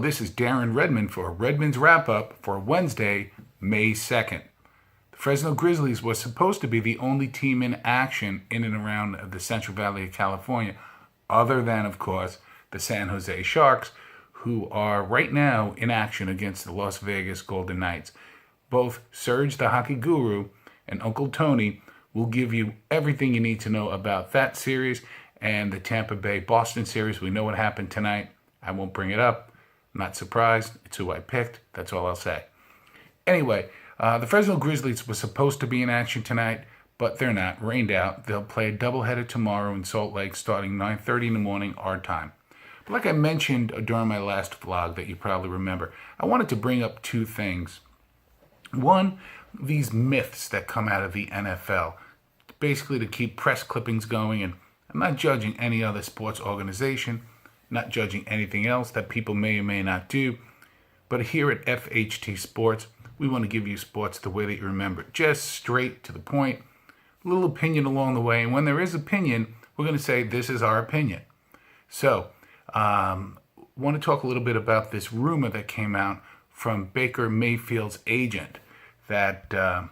this is Darren Redmond for Redmond's Wrap-Up for Wednesday, May 2nd. The Fresno Grizzlies was supposed to be the only team in action in and around the Central Valley of California, other than, of course, the San Jose Sharks, who are right now in action against the Las Vegas Golden Knights. Both Serge the Hockey Guru and Uncle Tony will give you everything you need to know about that series and the Tampa Bay-Boston series. We know what happened tonight. I won't bring it up. I'm not surprised. It's who I picked. That's all I'll say. Anyway, the Fresno Grizzlies were supposed to be in action tonight, but they're not. Rained out. They'll play a doubleheader tomorrow in Salt Lake starting 9:30 in the morning, our time. But like I mentioned during my last vlog that you probably remember, I wanted to bring up two things. One, these myths that come out of the NFL, basically to keep press clippings going, and I'm not judging any other sports organization, not judging anything else that people may or may not do, but here at FHT Sports, we want to give you sports the way that you remember it, just straight to the point, a little opinion along the way, and when there is opinion, we're going to say this is our opinion. So, want to talk a little bit about this rumor that came out from Baker Mayfield's agent that the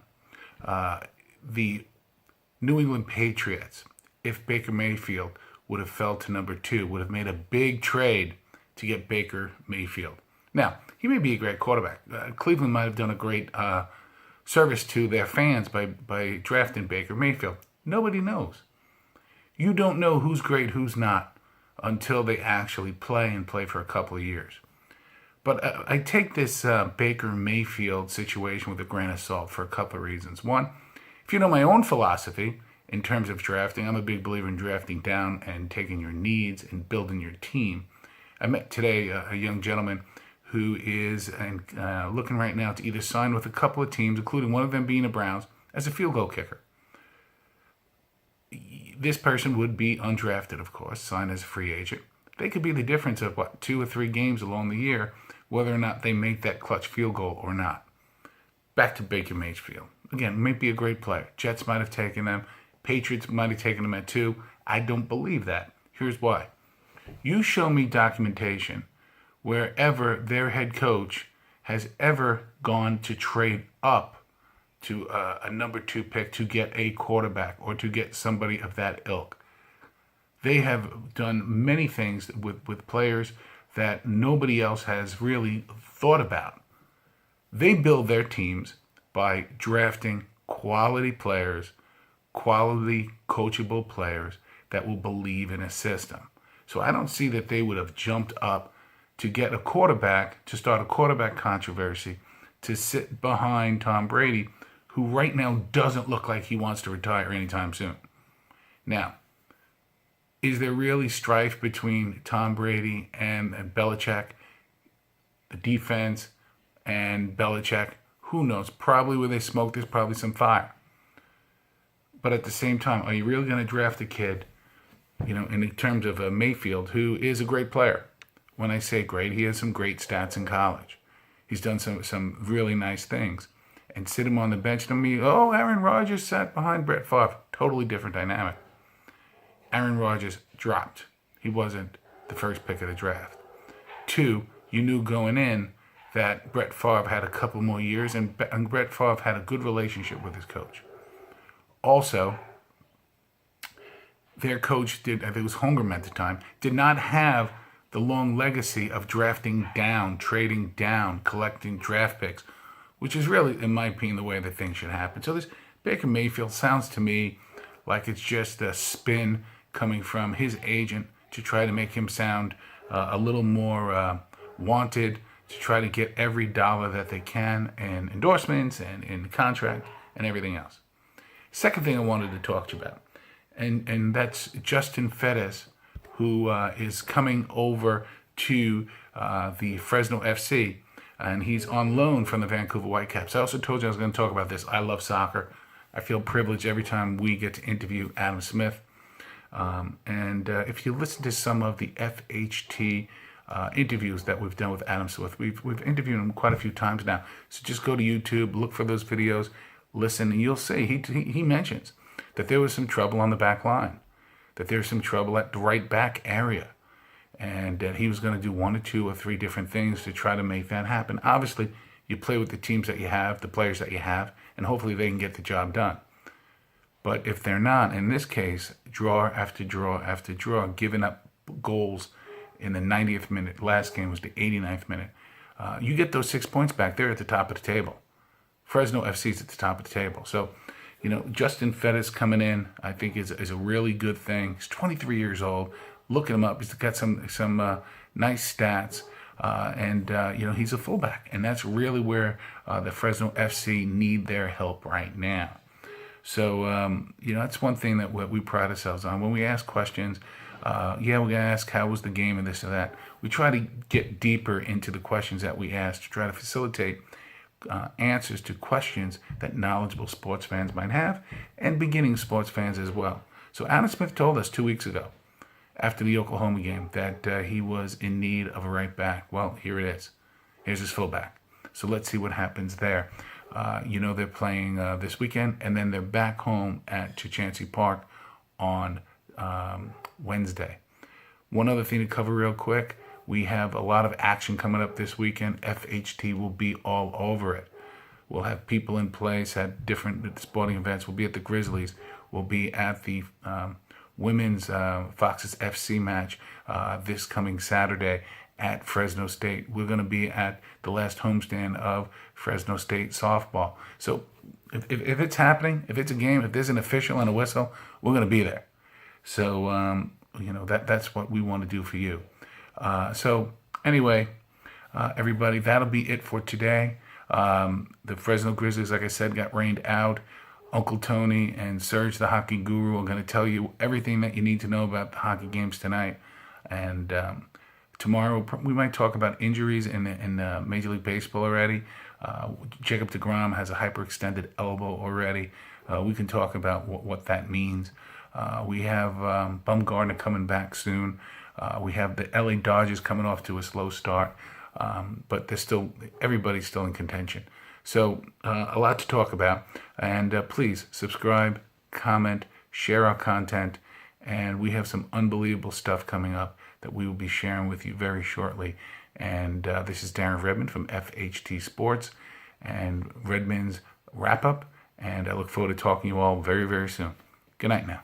New England Patriots, if Baker Mayfield would have fell to number 2, would have made a big trade to get Baker Mayfield. Now, he may be a great quarterback. Cleveland might have done a great service to their fans by drafting Baker Mayfield. Nobody knows. You don't know who's great, who's not, until they actually play and play for a couple of years. But I take this Baker Mayfield situation with a grain of salt for a couple of reasons. One, if you know my own philosophy in terms of drafting, I'm a big believer in drafting down and taking your needs and building your team. I met today a young gentleman who is looking right now to either sign with a couple of teams, including one of them being the Browns, as a field goal kicker. This person would be undrafted, of course, signed as a free agent. They could be the difference of, 2 or 3 games along the year, whether or not they make that clutch field goal or not. Back to Baker Mayfield. Again, might be a great player. Jets might have taken them. Patriots might have taken them at 2. I don't believe that. Here's why. You show me documentation wherever their head coach has ever gone to trade up to a number 2 pick to get a quarterback or to get somebody of that ilk. They have done many things with players that nobody else has really thought about. They build their teams by drafting quality players, quality coachable players that will believe in a system. So I don't see that they would have jumped up to get a quarterback, to start a quarterback controversy, to sit behind Tom Brady, who right now doesn't look like he wants to retire anytime soon. Now, is there really strife between Tom Brady and Belichick, the defense, and Belichick? Who knows? Probably where they smoke, there's probably some fire. But at the same time, are you really going to draft a kid, in terms of Mayfield, who is a great player? When I say great, he has some great stats in college. He's done some really nice things. And sit him on the bench to me, Aaron Rodgers sat behind Brett Favre. Totally different dynamic. Aaron Rodgers dropped. He wasn't the first pick of the draft. 2, you knew going in that Brett Favre had a couple more years, and Brett Favre had a good relationship with his coach. Also, their coach I think it was Holmgren at the time, did not have the long legacy of drafting down, trading down, collecting draft picks, which is really, in my opinion, the way that things should happen. So this Baker Mayfield sounds to me like it's just a spin coming from his agent to try to make him sound a little more wanted, to try to get every dollar that they can in endorsements and in the contract and everything else. Second thing I wanted to talk to you about, and that's Justin Fiddes, who is coming over to the Fresno FC, and he's on loan from the Vancouver Whitecaps. I also told you I was going to talk about this. I love soccer. I feel privileged every time we get to interview Adam Smith. And if you listen to some of the FHT interviews that we've done with Adam Smith, we've interviewed him quite a few times now. So just go to YouTube, look for those videos, listen, and you'll see he mentions that there was some trouble on the back line, that there's some trouble at the right back area. and that he was going to do 1 or 2 or 3 different things to try to make that happen. Obviously, you play with the teams that you have, the players that you have, and hopefully they can get the job done. But if they're not, in this case, draw after draw after draw, giving up goals in the 90th minute, last game was the 89th minute, you get those 6 points back, they're at the top of the table. Fresno FC is at the top of the table. So, Justin Fiddes coming in, I think is a really good thing. He's 23 years old. Look at him up. He's got some nice stats. And he's a fullback. And that's really where the Fresno FC need their help right now. So, that's one thing that we pride ourselves on. When we ask questions, we're going to ask how was the game and this or that. We try to get deeper into the questions that we ask to try to facilitate answers to questions that knowledgeable sports fans might have and beginning sports fans as well. So Adam Smith told us 2 weeks ago after the Oklahoma game that he was in need of a right back. Well, here it is. Here's his fullback. So let's see what happens there. They're playing this weekend, and then they're back home at Chachansey Park on Wednesday. One other thing to cover real quick. We have a lot of action coming up this weekend. FHT will be all over it. We'll have people in place at different sporting events. We'll be at the Grizzlies. We'll be at the women's Foxes FC match this coming Saturday at Fresno State. We're going to be at the last homestand of Fresno State softball. So if it's happening, if it's a game, if there's an official and a whistle, we're going to be there. So, that's what we want to do for you. So anyway, everybody, that'll be it for today. The Fresno Grizzlies, like I said, got rained out. Uncle Tony and Serge, the hockey guru, are going to tell you everything that you need to know about the hockey games tonight. And tomorrow we might talk about injuries in Major League Baseball already. Jacob deGrom has a hyperextended elbow already. We can talk about what that means. We have Bumgarner coming back soon. We have the LA Dodgers coming off to a slow start, but everybody's still in contention. So a lot to talk about. And please subscribe, comment, share our content, and we have some unbelievable stuff coming up that we will be sharing with you very shortly. And this is Darren Redmond from FHT Sports and Redmond's Wrap Up, and I look forward to talking to you all very, very soon. Good night now.